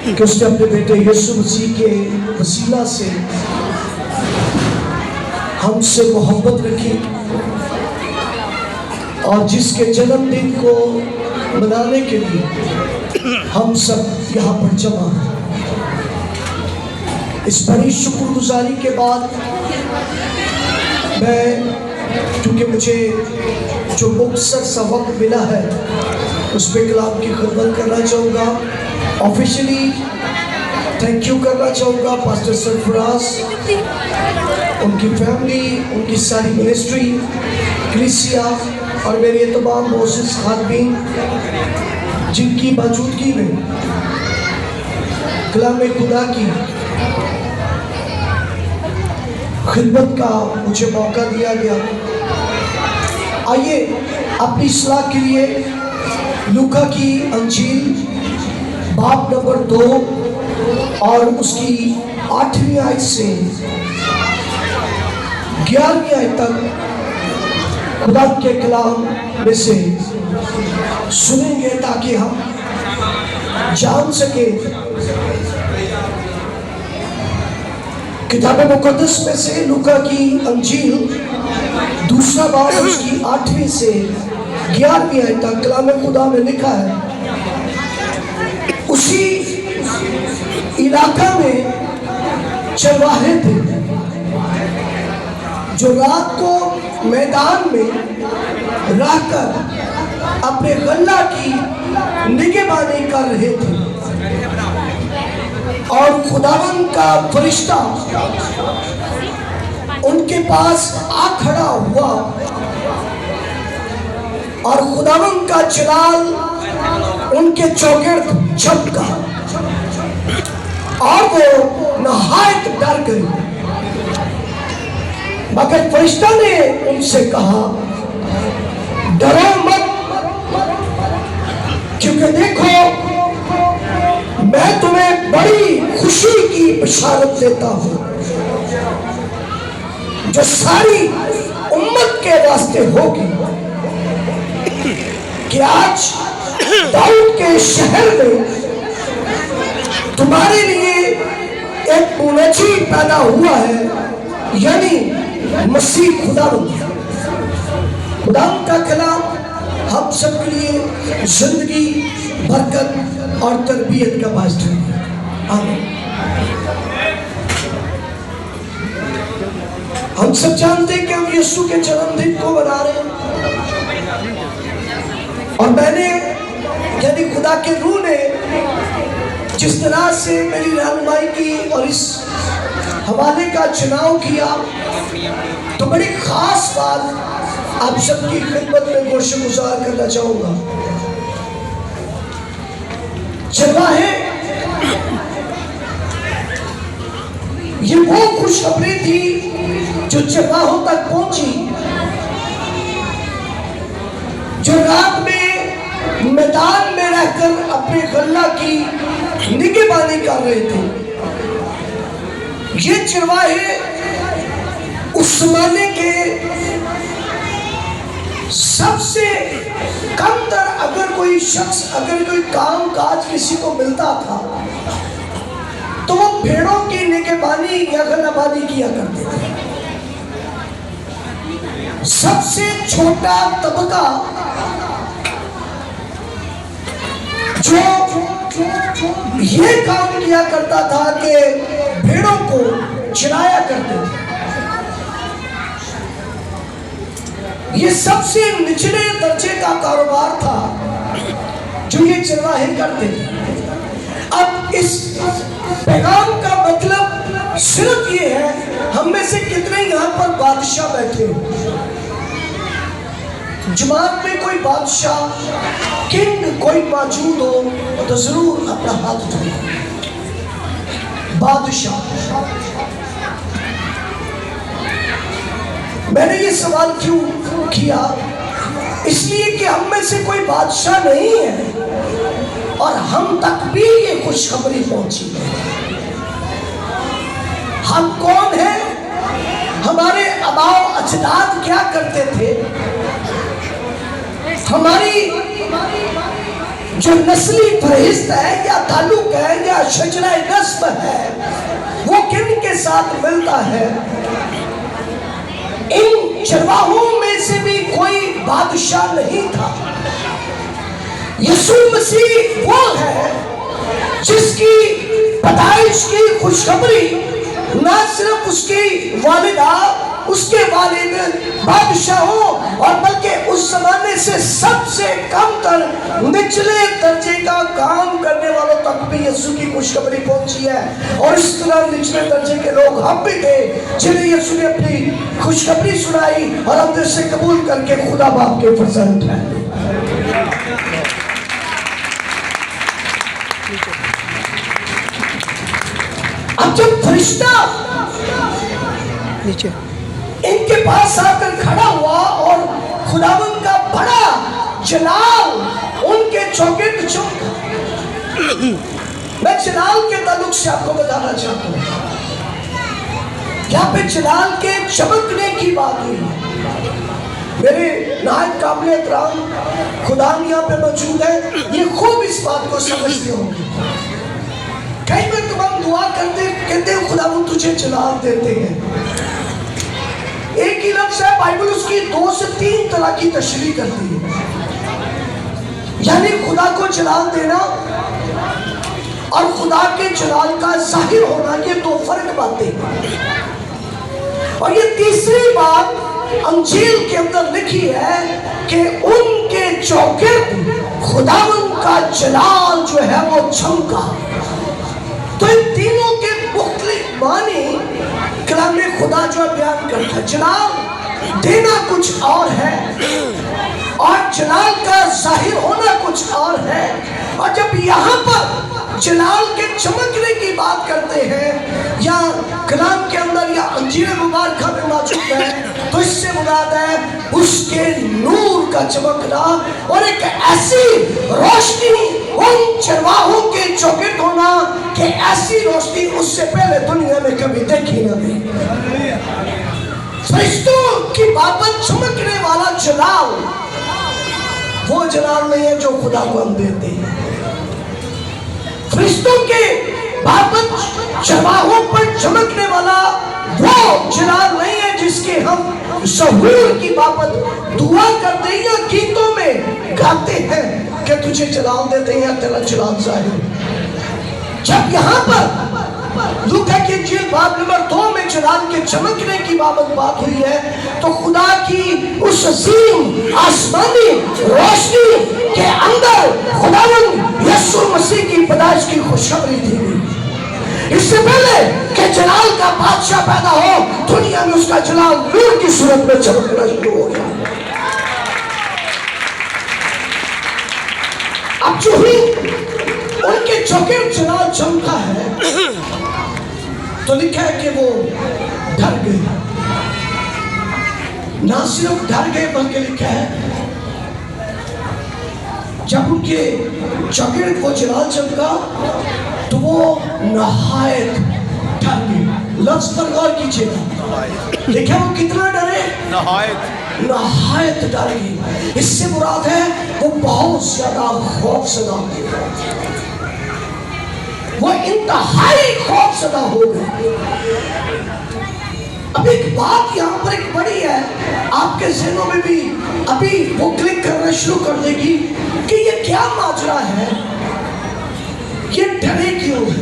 کہ اس نے اپنے بیٹے یسوع مسیح کے وسیلہ سے ہم سے محبت رکھی اور جس کے جنم دن کو منانے کے لیے ہم سب یہاں پر جمع ہیں۔ اس بڑی شکر گزاری کے بعد میں کیونکہ مجھے جو مختصر سا وقت ملا ہے اس پہ کلام کی خدمت کرنا چاہوں گا۔ آفیشلی تھینک یو کرنا چاہوں گا پاسٹر سرفراز، ان کی فیملی، ان کی ساری منسٹری، کلیسیا اور میرے تمام موسس خادمین جن کی موجودگی میں کلام خدا کی خدمت کا مجھے موقع دیا گیا۔ آئیے اپنی اصلاح کے لیے لوکا کی انجیل باب نمبر 2 اور اس کی 8ویں آیت سے 11ویں آیت تک خدا کے کلام میں سے سنیں گے تاکہ ہم جان سکیں کتاب مقدس میں سے لوکا کی انجیل دوسرا باب اس کی 8ویں سے 11ویں آیت تک کلام خدا میں لکھا ہے۔ اسی علاقہ میں چرواہے تھے جو رات کو میدان میں رہ کر اپنے غلہ کی نگہبانی کر رہے تھے، اور خداوند کا فرشتہ ان کے پاس آ کھڑا ہوا اور خداوند کا جلال ان کے چوگرد چھپکا اور وہ نہایت ڈر گئی۔ مگر فرشتہ نے ان سے کہا، ڈرو مت، کیونکہ دیکھو میں تمہیں بڑی خوشی کی بشارت دیتا ہوں جو ساری امت کے واسطے ہوگی، کہ آج داؤد کے شہر میں تمہارے لیے ایک منجی پیدا ہوا ہے، یعنی مسیح خداوند۔ خداوند کا کلام ہم سب کے لیے زندگی، برکت اور تربیت کا باعث ہے۔ آمین۔ ہم سب جانتے ہیں کہ ہم یسوع کے جنم دن کو منا رہے ہیں، اور میں نے یعنی خدا کے روح نے جس طرح سے میری رہنمائی کی اور اس حوالے کا چناؤ کیا، تو بڑی خاص بات آپ سب کی خدمت میں گوش گزار کرنا چاہوں گا۔ چرواہے یہ وہ خوشخبری تھی جو چرواہوں تک پہنچی جو رات میں میدان میں رہ کر اپنے غلہ کی نگہبانی کر رہے تھے۔ یہ چرواہے اس زمانے کے سب سے کم تر اگر کوئی شخص، اگر کوئی کام کاج کسی کو ملتا تھا تو وہ بھیڑوں کی نگہبانی یا غنمبانی کیا کرتے تھے۔ سب سے چھوٹا طبقہ جو یہ کام کیا کرتا تھا کہ بھیڑوں کو چرایا کرتے تھے، یہ سب سے نچلے درجے کا کاروبار تھا جو یہ چرواہے کرتے تھے۔ اب اس پیغام کا مطلب صرف یہ ہے، ہم میں سے کتنے یہاں پر بادشاہ بیٹھے ہو؟ جماعت میں کوئی بادشاہ، کنگ کوئی موجود ہو تو ضرور اپنا ہاتھ اٹھائیں۔ بادشاہ، میں نے یہ سوال کیوں کیا؟ اس لیے کہ ہم میں سے کوئی بادشاہ نہیں ہے اور ہم تک بھی یہ خوشخبری پہنچی ہے۔ ہم کون ہیں؟ ہمارے آباء و اجداد کیا کرتے تھے؟ ہماری جو نسلی فہرست ہے یا تعلق ہے یا شجرہ نسب ہے وہ کن کے ساتھ ملتا ہے؟ ان چرواہوں میں سے بھی کوئی بادشاہ نہیں تھا۔ یسوع مسیح وہ ہے جس کی پیدائش کی خوشخبری نہ صرف اس کی والدہ، اس کے والد بادشاہوں اور بلکہ اس زمانے سے سب سے کم تر نچلے درجے کا کام کرنے والوں تک بھی یسوع کی خوشخبری پہنچی ہے۔ اور اس طرح نچلے درجے کے لوگ ہم بھی تھے جنہیں یسوع نے اپنی خوشخبری سنائی اور اندر سے قبول کر کے خدا باپ کے فرزند ہیں۔ اب جب فرشتہ نیچے ان کے پاس آ کر کھڑا ہوا اور خداوند کا بڑا جلال ان کے چوکے پہ چمکا۔ میں جلال کے تعلق سے آپ کو بتانا چاہتا ہوں، یہاں پہ جلال کے چمکنے کی بات ہوئی۔ میرے نہایت قابل احترام خدام یہاں پہ موجود ہے، یہ خوب اس بات کو سمجھتے ہوں گے۔ کئی بار تم ہم دعا کرتے کہتے ہیں خداوند تجھے جلال دیتے ہیں، ایک ہی لفظ ہے، بائبل اس کی 2 سے 3 طرح کی تشریح کرتی ہے۔ یعنی خدا کو جلال دینا اور خدا کے جلال کا ظاہر ہونا، یہ 2 فرق باتیں ہیں۔ اور یہ تیسری بات انجیل کے اندر لکھی ہے کہ ان کے چوگرد خداوند کا جلال جو ہے وہ چمکا۔ تو ان تینوں کے مختلف معنی کلام خدا جو بیان کرتا ہے۔ جلال دینا کچھ اور ہے اور جلال کا ظاہر ہونا کچھ اور ہے۔ اور جب یہاں پر جلال کے چمکنے کی بات کرتے ہیں یا کلام کے اندر یا انجیل مبارکہ میں موجود ہے تو اس سے مراد ہے اس کے نور کا چمکنا اور ایک ایسی روشنی ان چرواہوں کے چوکٹ ہونا کہ ایسی روشنی اس سے پہلے دنیا میں کبھی دیکھی نہ گئی۔ فرشتوں کی بابت چمکنے والا جلال وہ جلال نہیں ہے جو خدا کو ہم دیتے ہیں۔ فرشتوں کے بابت چرواہوں پر چمکنے والا وہ جلال نہیں ہے جس کے ہم ظہور کی بابت دعا کرتے ہیں یا گیتوں میں گاتے ہیں کہ تجھے جلال دیتے ہیں، تیرا جلال ظاہر۔ جب یہاں پر لوکا کی انجیل باب نمبر 2 میں جلال کے چمکنے کی بابت بات ہوئی ہے تو خدا کی اس عظیم آسمانی روشنی کے اندر خداوند یسوع مسیح کی پیدائش کی خوشخبری دی گئی۔ اس سے پہلے کہ جلال کا بادشاہ پیدا ہو دنیا میں اس کا جلال نور کی صورت میں چمکنا شروع ہو گیا۔ اب جو ہی ان کے چوکر جلال چمکا ہے تو لکھا ہے کہ وہ ڈر گئے۔ نہ صرف ڈر گئے بلکہ لکھا ہے جب ان کے چوکر وہ جلال چمکا تو وہ نہایت ڈر گئے۔ لفظ پر غور کیجئے گا، لکھا وہ کتنا ڈرے؟ نہایت ڈر گئے۔ اس سے مراد ہے وہ بہت زیادہ خوف زدہ ہوئے، وہ انتہائی خوف زدہ ہو گئے۔ اب ایک بات یہاں پر ایک بڑی ہے، آپ کے ذہنوں میں بھی ابھی وہ کلک کرنا شروع کر دے گی کہ یہ کیا ماجرا ہے، یہ ڈرے کیوں ہے؟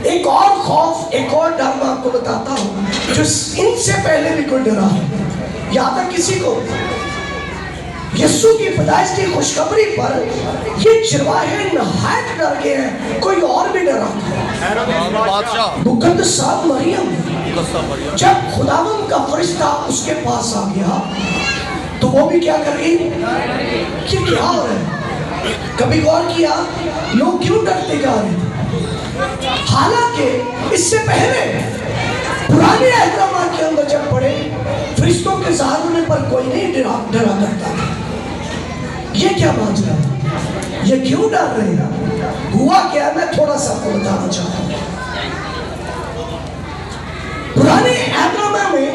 ایک اور خوف، ایک اور ڈر میں آپ کو بتاتا ہوں جو ان سے پہلے بھی کوئی ڈرا ہے۔ یاد ہے کسی کو یسوع کی پیدائش کی خوشخبری پر یہ چرواہے نہایت ڈر گئے ہیں، کوئی اور بھی ڈرا تھا۔ مقدسہ مریم جب خداوند کا فرشتہ اس کے پاس آ گیا تو وہ بھی کیا کر گئی؟ یہ کیا ہو رہا ہے؟ کبھی غور کیا لوگ کیوں ڈرتے جا رہے تھے؟ حالانکہ اس سے پہلے پرانے احکامات کے اندر جب پڑھے فرشتوں کے ظاہر ہونے پر کوئی نہیں ڈرا کرتا تھا۔ یہ کیا ماجرا ہے؟ یہ کیوں ڈر رہے ہیں؟ ہوا کیا؟ میں تھوڑا سا آپ کو بتانا چاہتا ہوں۔ پرانے احکامات میں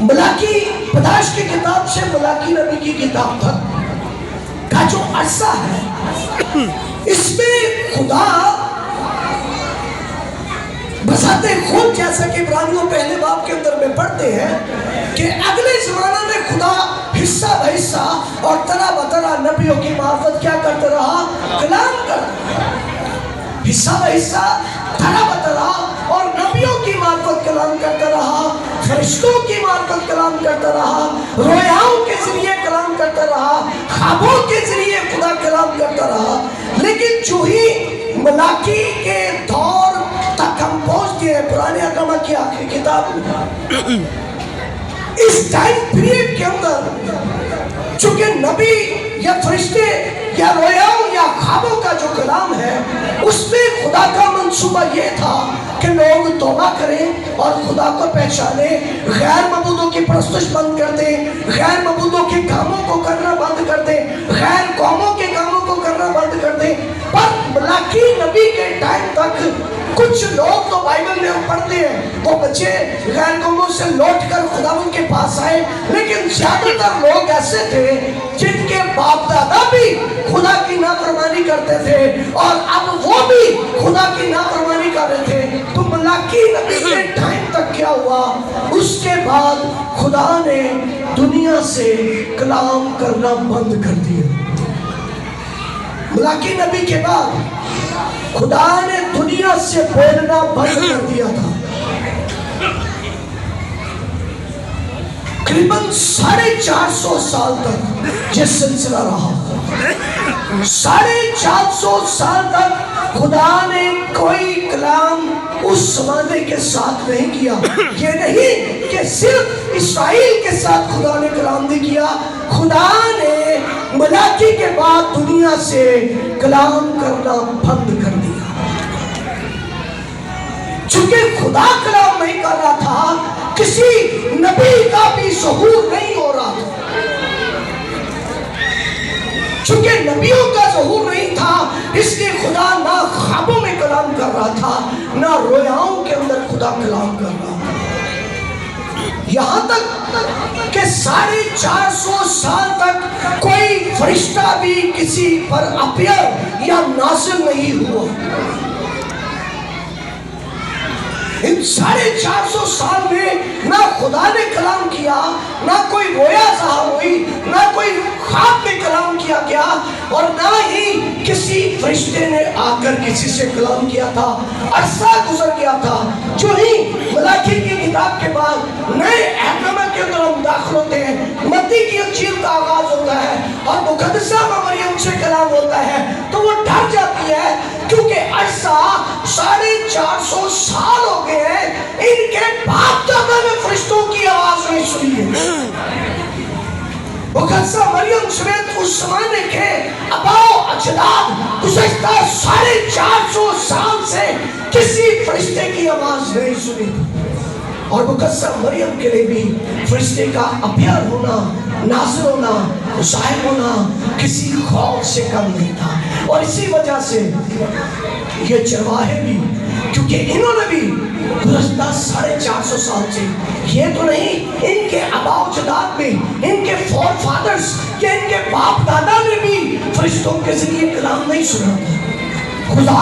ملاکی پیدائش کی کتاب سے ملاکی نبی کی کتاب تک کا جو عرصہ ہے اس میں خدا بذات خود، جیسا کہ عبرانیوں پہلے باب کے اندر میں پڑھتے ہیں کہ اگلے زمانہ میں خدا حصہ بحصہ اور طرح بطرح نبیوں کی معرفت کیا کرتا رہا؟ کلام کرتا رہا۔ حصہ بحصہ، طرح بطرح اور نبیوں کی معرفت کلام کرتا رہا، فرشتوں کی معرفت کلام کرتا رہا، رویاؤں کے ذریعے کلام کرتا رہا، خوابوں کے ذریعے خدا کلام کرتا رہا۔ لیکن جو ہی ملاکی کے دور تک ہم پہنچ گئے، پرانے اقامہ کی آخری کتاب، اس ٹائم پیریڈ کے اندر چونکہ نبی یا فرشتے یا رویاؤں یا خوابوں کا جو کلام ہے، اس میں خدا کا منصوبہ یہ تھا کہ لوگ توبہ کریں اور خدا کو پہچانیں، غیر معبودوں کی پرستش بند کر دیں، غیر معبودوں کے کاموں کو کرنا بند کر دیں، غیر قوموں کے کاموں کو کرنا بند کر دیں۔ پر ملاکی نبی کے ٹائم تک کچھ لوگ تو بائبل میں ہم پڑھتے ہیں وہ بچے غیر قوموں سے لوٹ کر خداوند کے پاس آئے، لیکن زیادہ تر لوگ ایسے تھے جن کے باپ دادا بھی خدا کی نافرمانی کرتے تھے اور اب وہ بھی خدا کی نافرمانی کر رہے تھے۔ تو ملاکی نبی کے ٹائم تک کیا ہوا؟ اس کے بعد خدا نے دنیا سے کلام کرنا بند کر دیا۔ ملاکی نبی کے بعد خدا نے دنیا سے بولنا بند کر دیا تھا۔ تقریباً 450 سال تک یہ سلسلہ رہا۔ 450 سال تک خدا نے کوئی کلام اس زمانے کے ساتھ نہیں کیا۔ یہ نہیں کہ صرف اسرائیل کے ساتھ خدا نے کلام نہیں کیا، خدا نے ملاکی کے بعد دنیا سے کلام کرنا بند کر دیا۔ چونکہ خدا کلام نہیں کر رہا تھا، کسی نبی کا بھی ظہور نہیں ہو رہا تھا۔ چونکہ نبیوں کا ظہور نہیں تھا، اس لیے خدا نہ خوابوں میں کلام کر رہا تھا، نہ رویاؤں کے اندر خدا کلام کر رہا تھا۔ یہاں تک کہ 450 سال تک کوئی فرشتہ بھی کسی پر اپیئر یا نازل نہیں ہوا۔ ان 450 سال میں نہ خدا نے کلام کیا، نہ کوئی رویا ظاہر ہوئی، نہ کوئی خواب میں کلام کیا گیا، اور نہ ہی کسی فرشتے نے آ کر کسی سے کلام کیا تھا۔ عرصہ گزر گیا تھا۔ جو ہی ملاکی کی کتاب کے بعد نئے احکامہ کے اندر ہم داخل ہوتے ہیں، متی کی انجیل کا آغاز ہوتا ہے اور مقدسہ مریم سے کلام ہوتا ہے، تو وہ ڈر جاتی ہے کیونکہ عرصہ 450 سال ہو گئے ہیں، ان کے باپ دادا نے فرشتوں کی آواز نہیں سنی ہے۔ مقدسہ مریم سمیت اس زمانے کے آباؤ اجداد گزشتہ 450 سال سے کسی فرشتے کی آواز نہیں سنی، اور مقدسہ مریم کے لیے بھی فرشتے کا اپیئر ہونا، نازل ہونا، ظاہر ہونا کسی خوف سے کم نہیں تھا۔ اور اسی وجہ سے یہ چرواہے بھی، کیونکہ انہوں نے بھی گزشتہ 450 سال سے، یہ تو نہیں، ان کے آباء و اجداد بھی، ان کے فور فادرز یا ان کے باپ دادا نے بھی فرشتوں کے ذریعے کلام نہیں سنا تھا۔ خدا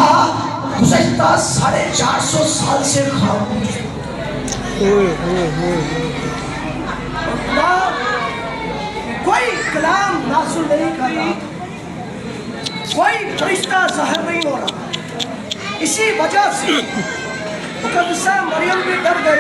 گزشتہ 450 سال سے خاموش ہے۔ کوئی کلام نازل نہیں کر رہا، کوئی فرشتہ ظاہر نہیں ہو رہا۔ اسی وجہ سے مقدسہ مریم بھی ڈر گئی